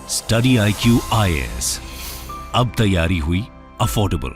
Study IQ IAS, अब तैयारी हुई अफोर्डेबल।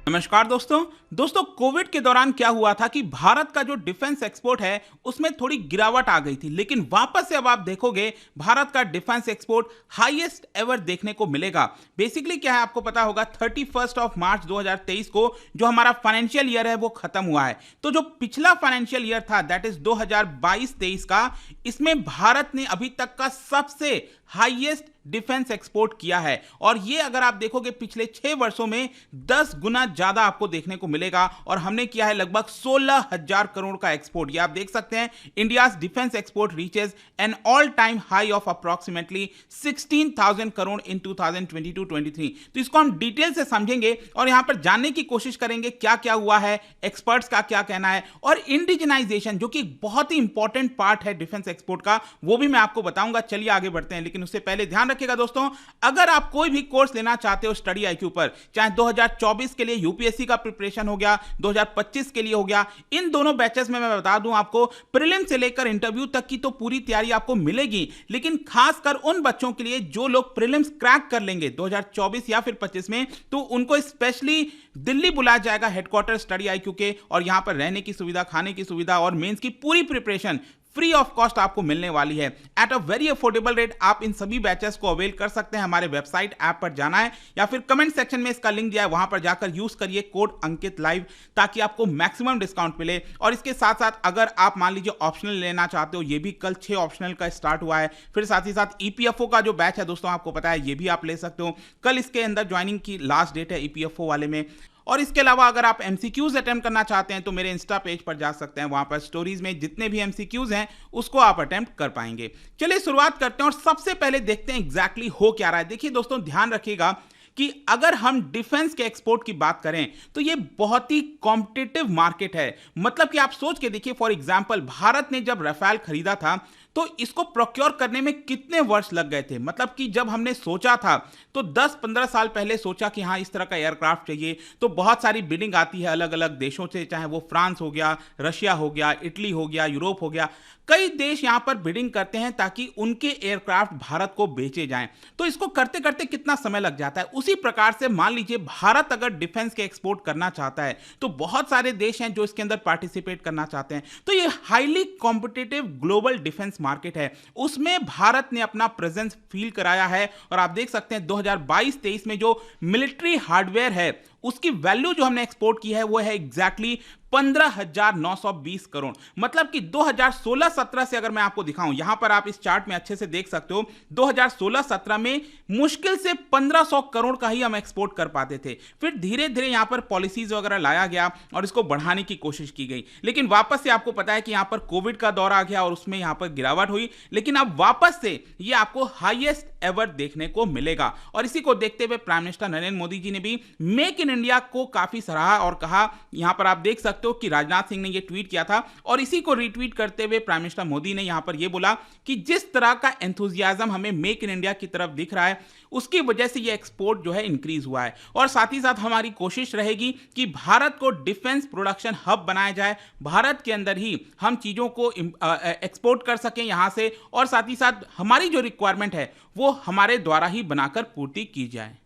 नमस्कार दोस्तों कोविड के दौरान क्या हुआ था कि भारत का जो डिफेंस एक्सपोर्ट है उसमें थोड़ी गिरावट आ गई थी, लेकिन वापस से अब आप देखोगे भारत का डिफेंस एक्सपोर्ट हाईएस्ट एवर देखने को मिलेगा। बेसिकली क्या है आपको पता होगा, 31 मार्च 2023 को जो हमारा फाइनेंशियल ईयर है वो खत्म हुआ है। तो जो पिछला फाइनेंशियल ईयर था दैट इज 2022-23 का, इसमें भारत ने अभी तक का सबसे हाईएस्ट डिफेंस एक्सपोर्ट किया है। और ये अगर आप देखोगे पिछले 6 वर्षों में 10 गुना ज्यादा आपको देखने को मिलेगा। और हमने किया है लगभग 16,000 करोड़ का एक्सपोर्ट। ये आप देख सकते हैं, India's defence export reaches an all time high of approximately 16,000 crore in 2022-23। तो इसको हम डिटेल से समझेंगे और यहां पर जानने की कोशिश करेंगे क्या क्या हुआ है, एक्सपर्ट्स का क्या कहना है, और इंडिजिनाइजेशन जो कि बहुत ही इंपॉर्टेंट पार्ट है डिफेंस एक्सपोर्ट का, वो भी मैं आपको बताऊंगा। चलिए आगे बढ़ते हैं, लेकिन उससे पहले ध्यान रखिएगा दोस्तों, अगर आप कोई भी कोर्स लेना चाहते हो स्टडी IQ पर, चाहे 2024 के लिए यूपीएससी का प्रिपरेशन हो गया, 2025 के लिए हो गया, इन दोनों बैचेस में मैं बता दूं आपको प्रीलिम से लेकर इंटरव्यू तक की तो पूरी तैयारी आपको मिलेगी। लेकिन खासकर उन बच्चों के लिए जो लोग प्रीलिम्स क्रैक कर लेंगे 2024 या फिर 25 में, तो उनको स्पेशली दिल्ली बुलाया जाएगा हेडक्वार्टर स्टडी IQ के, और यहां पर रहने की सुविधा, खाने की सुविधा और मेंस की पूरी प्रिपरेशन फ्री ऑफ कॉस्ट आपको मिलने वाली है at a very affordable rate. आप इन सभी बैचेस को अवेल कर सकते हैं। हमारे वेबसाइट ऐप पर जाना है या फिर कमेंट सेक्शन में इसका लिंक दिया है, वहां पर जाकर यूज करिए कोड अंकित लाइव, ताकि आपको मैक्सिमम डिस्काउंट मिले। और इसके साथ साथ अगर आप मान लीजिए ऑप्शनल लेना चाहते हो, ये भी कल 6 ऑप्शनल का स्टार्ट हुआ है। फिर साथ ही साथ EPFO का जो बैच है दोस्तों, आपको पता है, ये भी आप ले सकते हो। कल इसके अंदर ज्वाइनिंग की लास्ट डेट है EPFO वाले में। और इसके अलावा अगर आप MCQs अटेम्प्ट करना चाहते हैं तो मेरे इंस्टा पेज पर जा सकते हैं, वहां पर स्टोरीज में जितने भी MCQs हैं उसको आप अटेम्प्ट कर पाएंगे। चलिए शुरुआत करते हैं और सबसे पहले देखते हैं एग्जैक्टली हो क्या रहा है। देखिए दोस्तों, ध्यान रखिएगा कि अगर हम डिफेंस के एक्सपोर्ट की बात करें तो ये बहुत ही कॉम्पिटिटिव मार्केट है। मतलब कि आप सोच के देखिए, फॉर एग्जांपल भारत ने जब राफेल खरीदा था तो इसको प्रोक्योर करने में कितने वर्ष लग गए थे। मतलब कि जब हमने सोचा था तो 10-15 साल पहले सोचा कि हाँ इस तरह का एयरक्राफ्ट चाहिए, तो बहुत सारी बिडिंग आती है अलग अलग देशों से, चाहे वो फ्रांस हो गया, रशिया हो गया, इटली हो गया, यूरोप हो गया, कई देश यहां पर बिडिंग करते हैं ताकि उनके एयरक्राफ्ट भारत को बेचे जाएं। तो इसको करते करते कितना समय लग जाता है। उसी प्रकार से मान लीजिए भारत अगर डिफेंस के एक्सपोर्ट करना चाहता है तो बहुत सारे देश हैं जो इसके अंदर पार्टिसिपेट करना चाहते हैं। तो ये highly competitive global defence market है, उसमें भारत ने अपना प्रेजेंस फील कराया है। और आप देख सकते हैं 2022-23 में जो मिलिट्री हार्डवेयर है उसकी वैल्यू जो हमने एक्सपोर्ट की है वो है एग्जैक्टली 15,920 करोड़। मतलब कि 2016-17 से अगर मैं आपको दिखाऊं, यहां पर आप इस चार्ट में अच्छे से देख सकते हो, 2016-17 में मुश्किल से 1,500 करोड़ का ही हम एक्सपोर्ट कर पाते थे। फिर धीरे धीरे यहां पर पॉलिसीज वगैरह लाया गया और इसको बढ़ाने की कोशिश की गई। लेकिन वापस से आपको पता है कि यहां पर कोविड का दौर आ गया और उसमें यहां पर गिरावट हुई। लेकिन अब वापस से ये आपको हाईएस्ट एवर देखने को मिलेगा। और इसी को देखते हुए प्राइम मिनिस्टर नरेंद्र मोदी जी ने भी मेक इन इंडिया को काफी सराहा और कहा, यहां पर आप देख सकते हो कि राजनाथ सिंह ने यह ट्वीट किया था और इसी को रीट्वीट करते हुए प्राइम मिनिस्टर मोदी ने यहां पर यह बोला कि जिस तरह का एंथुसियाज्म हमें मेक इन इंडिया की तरफ दिख रहा है उसकी वजह से यह एक्सपोर्ट जो है इंक्रीज हुआ है। और साथ ही साथ हमारी कोशिश रहेगी कि भारत को डिफेंस प्रोडक्शन हब बनाया जाए, भारत के अंदर ही हम चीजों को एक्सपोर्ट कर सकें यहां से, और साथ ही साथ हमारी जो रिक्वायरमेंट है वो हमारे द्वारा ही बनाकर पूर्ति की जाए।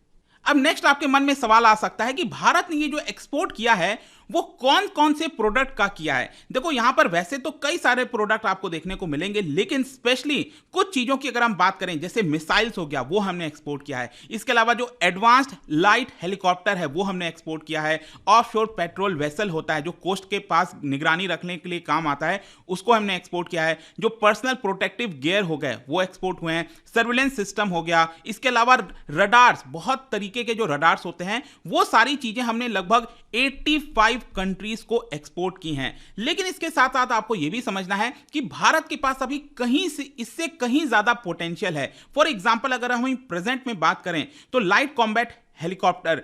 अब नेक्स्ट आपके मन में सवाल आ सकता है कि भारत ने ये जो एक्सपोर्ट किया है वो कौन कौन से प्रोडक्ट का किया है। देखो यहां पर वैसे तो कई सारे प्रोडक्ट आपको देखने को मिलेंगे, लेकिन स्पेशली कुछ चीजों की अगर हम बात करें, जैसे मिसाइल्स हो गया वो हमने एक्सपोर्ट किया है। इसके अलावा जो एडवांस्ड लाइट हेलीकॉप्टर है वो हमने एक्सपोर्ट किया है। ऑफशोर पेट्रोल वेसल होता है जो कोस्ट के पास निगरानी रखने के लिए काम आता है, उसको हमने एक्सपोर्ट किया है। जो पर्सनल प्रोटेक्टिव गियर हो गए वो एक्सपोर्ट हुए हैं। सर्विलेंस सिस्टम हो गया। इसके अलावा रडार्स, बहुत तरीके के जो रडार्स होते हैं वो सारी चीजें हमने लगभग 85 कंट्रीज को एक्सपोर्ट की हैं। लेकिन इसके साथ साथ आपको यह भी समझना है कि भारत के पास अभी कहीं से इससे कहीं ज्यादा पोटेंशियल है। फॉर एग्जांपल अगर हम प्रेजेंट में बात करें तो लाइट कॉम्बैट हेलीकॉप्टर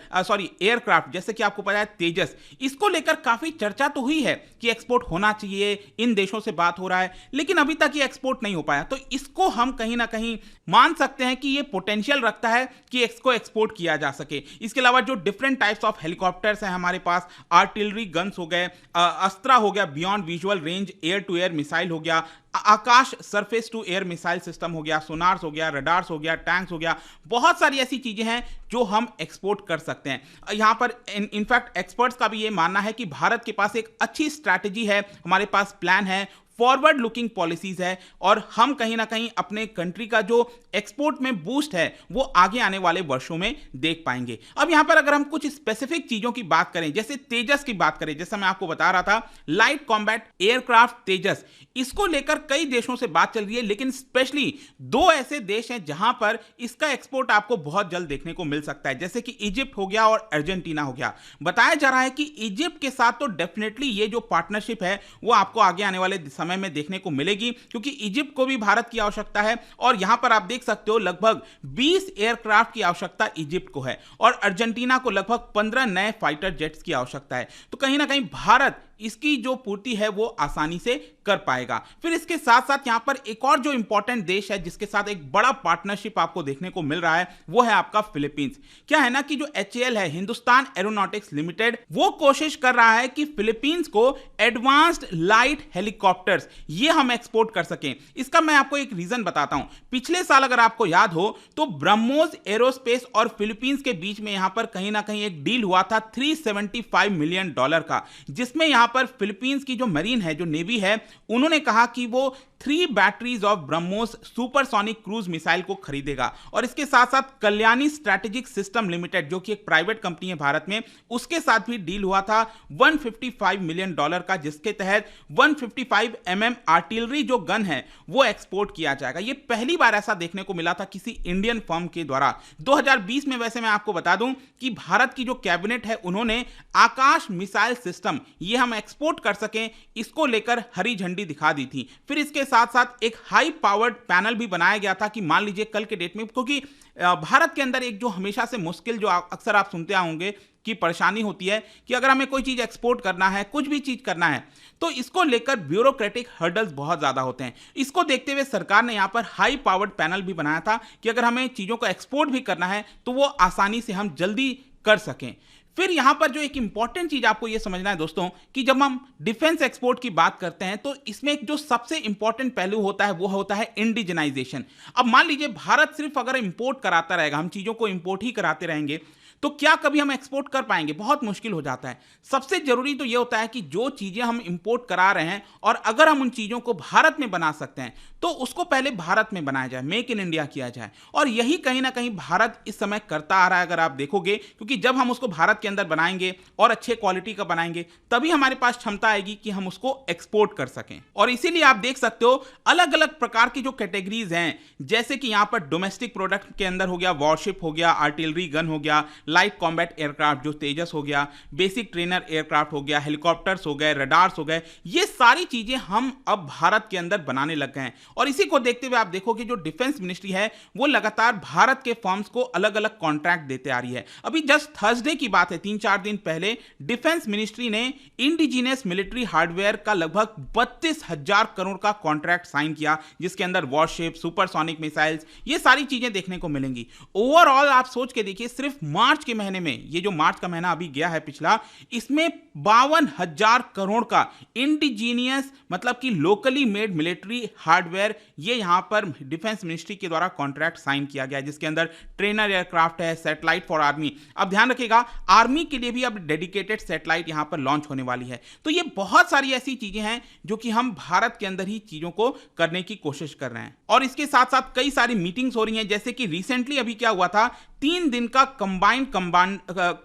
एयरक्राफ्ट, जैसे कि आपको पता है तेजस, इसको लेकर काफी चर्चा तो हुई है कि एक्सपोर्ट होना चाहिए, इन देशों से बात हो रहा है, लेकिन अभी तक ये एक्सपोर्ट नहीं हो पाया। तो इसको हम कहीं ना कहीं मान सकते हैं कि ये पोटेंशियल रखता है कि इसको एक्सपोर्ट किया जा सके। इसके अलावा जो डिफरेंट टाइप्स ऑफ हेलीकॉप्टर्स हैं हमारे पास, आर्टिलरी गन्स हो गए, अस्त्रा हो गया, beyond visual range air to air missile हो गया, Akash surface to air missile system हो गया, सोनार्स हो गया, रडार्स हो गया, टैंक्स हो गया, बहुत सारी ऐसी चीजें हैं जो हम एक्सपोर्ट कर सकते हैं। यहां पर इनफैक्ट एक्सपर्ट्स का भी ये मानना है कि भारत के पास एक अच्छी स्ट्रैटेजी है, हमारे पास प्लान है, फॉरवर्ड लुकिंग पॉलिसीज है और हम कहीं ना कहीं अपने कंट्री का जो एक्सपोर्ट में बूस्ट है वो आगे आने वाले वर्षों में देख पाएंगे। अब यहां पर अगर हम कुछ स्पेसिफिक चीजों की बात करें, जैसे तेजस की बात करें, जैसा मैं आपको बता रहा था, लाइट कॉम्बैट एयरक्राफ्ट तेजस, इसको लेकर कई देशों से बात चल रही है, लेकिन स्पेशली दो ऐसे देश हैं जहां पर इसका एक्सपोर्ट आपको बहुत जल्द देखने को मिल सकता है, जैसे कि इजिप्ट हो गया और अर्जेंटीना हो गया। बताया जा रहा है कि इजिप्ट के साथ तो डेफिनेटली ये जो पार्टनरशिप है वो आपको आगे आने वाले समय में देखने को मिलेगी, क्योंकि इजिप्ट को भी भारत की आवश्यकता है और यहां पर आप देख सकते हो लगभग 20 एयरक्राफ्ट की आवश्यकता इजिप्ट को है और अर्जेंटीना को लगभग 15 नए फाइटर जेट्स की आवश्यकता है। तो कहीं ना कहीं भारत इसकी जो पूर्ति है वो आसानी से कर पाएगा। फिर इसके साथ साथ यहां पर एक और जो इंपॉर्टेंट देश है जिसके साथ एक बड़ा पार्टनरशिप आपको देखने को मिल रहा है वो है आपका फिलीपींस। क्या है ना कि जो HAL है, हिंदुस्तान एरोनॉटिक्स लिमिटेड, वो कोशिश कर रहा है कि फिलीपींस को एडवांस्ड लाइट हेलीकॉप्टर्स ये हम एक्सपोर्ट कर सकें। इसका मैं आपको एक रीजन बताता हूं। पिछले साल अगर आपको याद हो तो ब्रह्मोस एरोस्पेस और फिलीपींस के बीच में यहां पर कहीं ना कहीं एक डील हुआ था $375 मिलियन का, जिसमें यहां पर फिलीपींस की जो मरीन है, जो नेवी है, उन्होंने कहा कि वो 3 batteries of BrahMos supersonic cruise missile को खरीदेगा और इसके साथ साथ कल्याणी स्ट्रैटेजिक सिस्टम लिमिटेड, जो कि एक प्राइवेट कंपनी है भारत में, उसके साथ भी डील हुआ था $155 मिलियन का, जिसके तहत 155 mm आर्टिलरी जो गन है वो एक्सपोर्ट किया जाएगा। ये पहली बार ऐसा देखने को मिला था किसी इंडियन फर्म के द्वारा। 2020 में वैसे मैं आपको बता दूं कि भारत की जो कैबिनेट है उन्होंने आकाश मिसाइल सिस्टम ये हम एक्सपोर्ट कर सकें इसको लेकर हरी झंडी दिखा दी थी। फिर इसके साथ साथ एक हाई पावर्ड पैनल भी बनाया गया था कि मान लीजिए कल के डेट में, क्योंकि भारत के अंदर एक जो हमेशा से मुश्किल जो अक्सर आप सुनते होंगे कि परेशानी होती है कि अगर हमें कोई चीज एक्सपोर्ट करना है, कुछ भी चीज करना है, तो इसको लेकर ब्यूरोक्रेटिक हर्डल्स बहुत ज्यादा होते हैं। इसको देखते हुए सरकार ने यहां पर हाई पावर्ड पैनल भी बनाया था कि अगर हमें चीजों को एक्सपोर्ट भी करना है तो वो आसानी से हम जल्दी कर सकें। फिर यहां पर जो एक इंपॉर्टेंट चीज आपको यह समझना है दोस्तों कि जब हम डिफेंस एक्सपोर्ट की बात करते हैं तो इसमें एक जो सबसे इंपॉर्टेंट पहलू होता है वो होता है इंडिजिनाइजेशन। अब मान लीजिए भारत सिर्फ अगर इंपोर्ट कराता रहेगा, हम चीजों को इंपोर्ट ही कराते रहेंगे, तो क्या कभी हम एक्सपोर्ट कर पाएंगे? बहुत मुश्किल हो जाता है। सबसे जरूरी तो यह होता है कि जो चीजें हम इंपोर्ट करा रहे हैं और अगर हम उन चीजों को भारत में बना सकते हैं तो उसको पहले भारत में बनाया जाए, मेक इन इंडिया किया जाए। और यही कहीं ना कहीं भारत इस समय करता आ रहा है, अगर आप देखोगे, क्योंकि जब हम उसको भारत के अंदर बनाएंगे और अच्छे क्वालिटी का बनाएंगे तभी हमारे पास क्षमता आएगी कि हम उसको एक्सपोर्ट कर सकें। और इसीलिए आप देख सकते हो अलग अलग प्रकार की जो कैटेगरीज हैं, जैसे कि यहां पर डोमेस्टिक प्रोडक्ट के अंदर हो गया, वॉरशिप हो गया, आर्टिलरी गन हो गया, लाइट कॉम्बैट एयरक्राफ्ट जो तेजस हो गया, बेसिक ट्रेनर एयरक्राफ्ट हो गया, हेलीकॉप्टर्स हो गए, रडार्स हो गए, ये सारी चीजें हम अब भारत के अंदर बनाने लग गए हैं। और इसी को देखते हुए आप देखो कि जो डिफेंस मिनिस्ट्री है वो लगातार भारत के फर्म्स को अलग अलग कॉन्ट्रैक्ट देते आ रही है। अभी जस्ट थर्सडे की बात है, 3-4 दिन पहले डिफेंस मिनिस्ट्री ने इंडिजीनियस मिलिट्री हार्डवेयर का लगभग 32,000 करोड़ का कॉन्ट्रैक्ट साइन किया, जिसके अंदर वॉरशिप, सुपरसोनिक मिसाइल्स, ये सारी चीजें देखने को मिलेंगी। ओवरऑल आप सोच के देखिए, सिर्फ मार्च के महीने में, ये जो मार्च का महीना अभी गया है पिछला, इसमें 52,000 करोड़ का इंडिजीनियस मतलब कि लोकली मेड मिलिट्री हार्डवेयर ये यहां पर डिफेंस मिनिस्ट्री के द्वारा कॉन्ट्रैक्ट साइन किया गया, जिसके अंदर ट्रेनर एयरक्राफ्ट है, सैटेलाइट फॉर आर्मी। अब ध्यान रखिएगा, आर्मी के लिए भी अब डेडिकेटेड सैटेलाइट यहां पर लॉन्च होने वाली है। तो ये बहुत सारी ऐसी चीजें हैं जो कि हम भारत के अंदर ही चीजों को करने की कोशिश कर रहे हैं। और इसके साथ साथ कई सारी मीटिंग्स हो रही हैं, जैसे कि रिसेंटली अभी क्या हुआ था, 3 दिन का कंबाइंड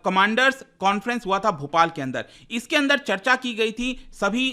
कमांडर्स कॉन्फ्रेंस हुआ था भोपाल के अंदर। इसके अंदर चर्चा की गई थी सभी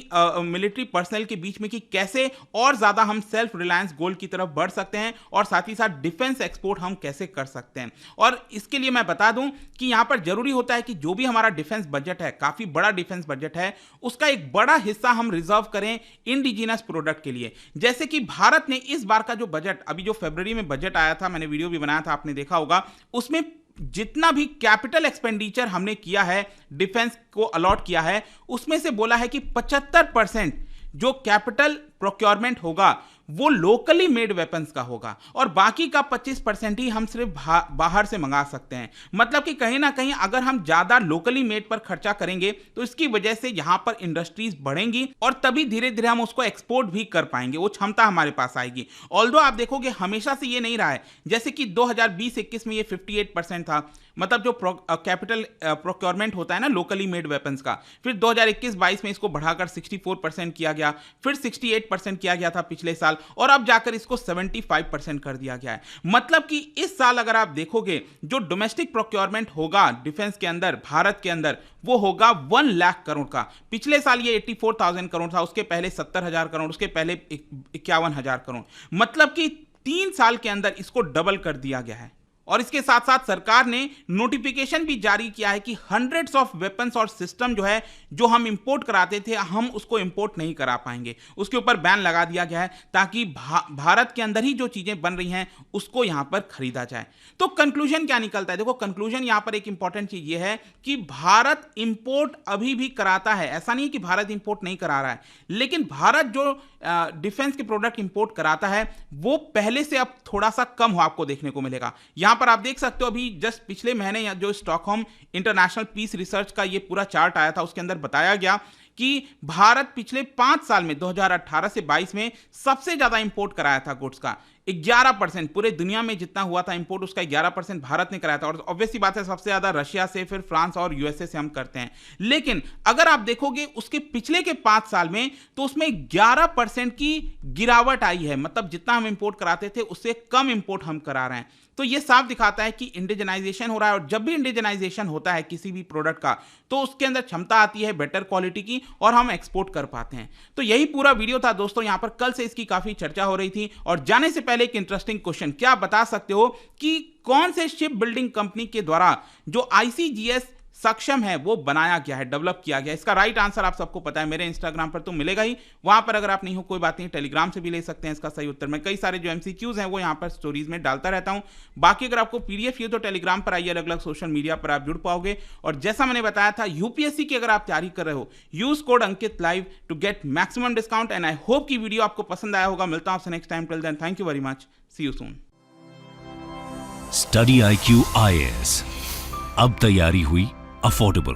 मिलिट्री पर्सनल के बीच में कि कैसे और ज्यादा हम सेल्फ रिलायंस गोल की तरफ बढ़ सकते हैं और साथ ही साथ डिफेंस एक्सपोर्ट हम कैसे कर सकते हैं। और इसके लिए मैं बता दूं कि यहां पर जरूरी होता है कि जो भी हमारा डिफेंस बजट है, काफी बड़ा डिफेंस बजट है, उसका एक बड़ा हिस्सा हम रिजर्व करें इंडिजिनस प्रोडक्ट के लिए। जैसे कि भारत ने इस बार का जो बजट, अभी जो फरवरी में बजट आया था, मैंने वीडियो भी बनाया था, आपने देखा होगा, उसमें जितना भी कैपिटल एक्सपेंडिचर हमने किया है, डिफेंस को अलॉट किया है, उसमें से बोला है कि 75% जो कैपिटल प्रोक्योरमेंट होगा वो लोकली मेड वेपन्स का होगा और बाकी का 25% ही हम सिर्फ बाहर से मंगा सकते हैं। मतलब कि कहीं ना कहीं अगर हम ज्यादा लोकली मेड पर खर्चा करेंगे तो इसकी वजह से यहां पर इंडस्ट्रीज बढ़ेंगी और तभी धीरे धीरे हम उसको एक्सपोर्ट भी कर पाएंगे, वो क्षमता हमारे पास आएगी। ऑल्दो आप देखोगे हमेशा से ये नहीं रहा है, जैसे कि 2020-21 में ये 58% था, मतलब जो कैपिटल प्रोक्योरमेंट होता है ना लोकली मेड वेपन्स का, फिर 2021-22 में इसको बढ़ाकर 64% किया गया, फिर 68% किया गया था पिछले साल और अब जाकर इसको 75% कर दिया गया है। मतलब कि इस साल अगर आप देखोगे जो डोमेस्टिक प्रोक्योरमेंट होगा डिफेंस के अंदर, भारत के अंदर, वो होगा 1 लाख करोड़ का। पिछले साल ये 84,000 करोड़ था, उसके पहले 70,000 करोड़, उसके पहले 51,000 करोड़। मतलब कि 3 साल के अंदर इसको डबल कर दिया गया है। और इसके साथ साथ सरकार ने नोटिफिकेशन भी जारी किया है कि हंड्रेड्स ऑफ वेपन्स और सिस्टम जो है जो हम इंपोर्ट कराते थे हम उसको इंपोर्ट नहीं करा पाएंगे, उसके ऊपर बैन लगा दिया गया है ताकि भारत के अंदर ही जो चीजें बन रही हैं उसको यहां पर खरीदा जाए। तो कंक्लूजन क्या निकलता है? देखो कंक्लूजन यहां पर एक इंपॉर्टेंट चीज ये है कि भारत इंपोर्ट अभी भी कराता है, ऐसा नहीं है कि भारत इंपोर्ट नहीं करा रहा है, लेकिन भारत जो डिफेंस के प्रोडक्ट इंपोर्ट कराता है वो पहले से अब थोड़ा सा कम हो आपको देखने को मिलेगा। यहां पर आप देख सकते हो अभी जस्ट पिछले महीने जो स्टॉकहोम इंटरनेशनल पीस रिसर्च का ये पूरा चार्ट आया था, उसके अंदर बताया गया कि भारत पिछले 5 साल में 2018 से 22 में सबसे ज्यादा इंपोर्ट कराया था गुड्स का। 11% पूरे दुनिया में जितना हुआ था इंपोर्ट उसका 11% भारत ने कराया था। और ऑब्वियसली बात है सबसे ज्यादा रशिया से, फिर फ्रांस और यूएसए से हम करते हैं। लेकिन अगर आप देखोगे उसके पिछले के 5 साल में तो उसमें 11% की गिरावट आई है। मतलब जितना हम इंपोर्ट कराते थे उससे कम इंपोर्ट हम करा रहे हैं। तो ये साफ दिखाता है कि इंडिजनाइजेशन हो रहा है और जब भी इंडिजनाइजेशन होता है किसी भी प्रोडक्ट का तो उसके अंदर क्षमता आती है बेटर क्वालिटी की और हम एक्सपोर्ट कर पाते हैं। तो यही पूरा वीडियो था दोस्तों, यहां पर कल से इसकी काफी चर्चा हो रही थी। और जाने से पहले एक इंटरेस्टिंग क्वेश्चन, क्या आप बता सकते हो कि कौन से शिप बिल्डिंग कंपनी के द्वारा जो ICGS सक्षम है वो बनाया गया है, डेवलप किया गया? इसका राइट आंसर आप सबको पता है, मेरे इंस्टाग्राम पर तो मिलेगा ही, वहां पर अगर आप नहीं हो कोई बात नहीं, टेलीग्राम से भी ले सकते हैं इसका सही उत्तर। मैं कई सारे जो MCQs हैं वो यहां पर स्टोरीज में डालता रहता हूं। बाकी अगर आपको PDF चाहिए तो टेलीग्राम पर आइए, अलग अलग सोशल मीडिया पर आप जुड़ पाओगे। और जैसा मैंने बताया था UPSC की अगर आप तैयारी कर रहे हो use code Ankit live to get maximum discount. And I hope की वीडियो आपको पसंद आया होगा। मिलता हूं आपसे next time, till then thank you very much, see you soon. Study IQ IAS, अब तैयारी हुई अफोर्डेबल।